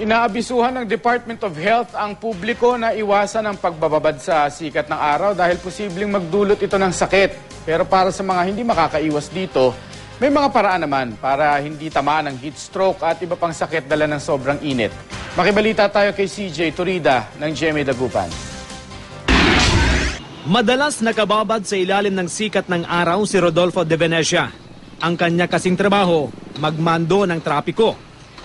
Inaabisuhan ng Department of Health ang publiko na iwasan ang pagbababad sa sikat ng araw dahil posibleng magdulot ito ng sakit. Pero para sa mga hindi makakaiwas dito, may mga paraan naman para hindi tamaan ng heat stroke at iba pang sakit dala ng sobrang init. Makibalita tayo kay CJ Turida ng GMA Dagupan. Madalas nakababad sa ilalim ng sikat ng araw si Rodolfo de Venecia. Ang kanya kasing trabaho, magmando ng trapiko.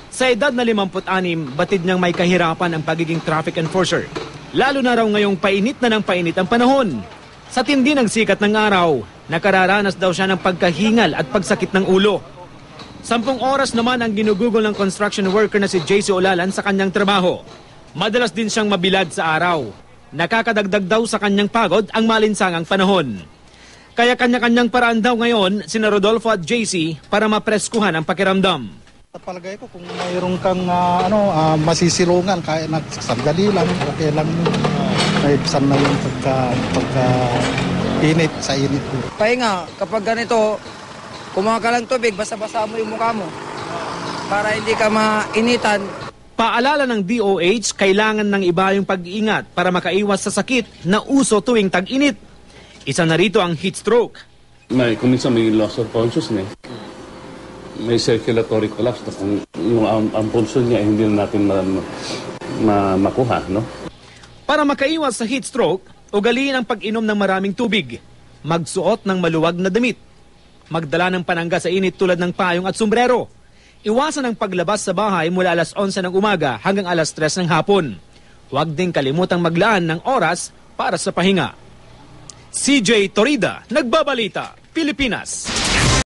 Sa edad na 56, batid niyang may kahirapan ang pagiging traffic enforcer. Lalo na raw ngayong painit na ng painit ang panahon. Sa tindi ng sikat ng araw, nakararanas daw siya ng pagkahingal at pagsakit ng ulo. 10 oras naman ang ginugugol ng construction worker na si JC Olalan sa kanyang trabaho. Madalas din siyang mabilad sa araw. Nakakadagdag daw sa kanyang pagod ang malinsangang panahon. Kaya kanya-kanyang paraan daw ngayon sina Rodolfo at JC para mapreskuhan ang pakiramdam. Palagay ko kung mayroon kang masisilungan, kaya sandali lang, okay lang yun. May bisan na yung pagka-init sa init ko. Pahinga, kapag ganito, kumuha ka lang tubig, basa-basa mo yung mukha mo para hindi ka mainitan. Paalala ng DOH, kailangan ng iba yung pag-iingat para makaiwas sa sakit na uso tuwing tag-init. Isa na rito ang heat stroke. Kung minsan may loss of consciousness, may circulatory collapse na kung yung ang pulso niya hindi na natin makuha, no? Para makaiwas sa heat stroke, ugaliin ang pag-inom ng maraming tubig, magsuot ng maluwag na damit, magdala ng panangga sa init tulad ng payong at sombrero, iwasan ang paglabas sa bahay mula alas 11 ng umaga hanggang alas 3 ng hapon. Huwag din kalimutang maglaan ng oras para sa pahinga. CJ Torida, Nagbabalita, Pilipinas.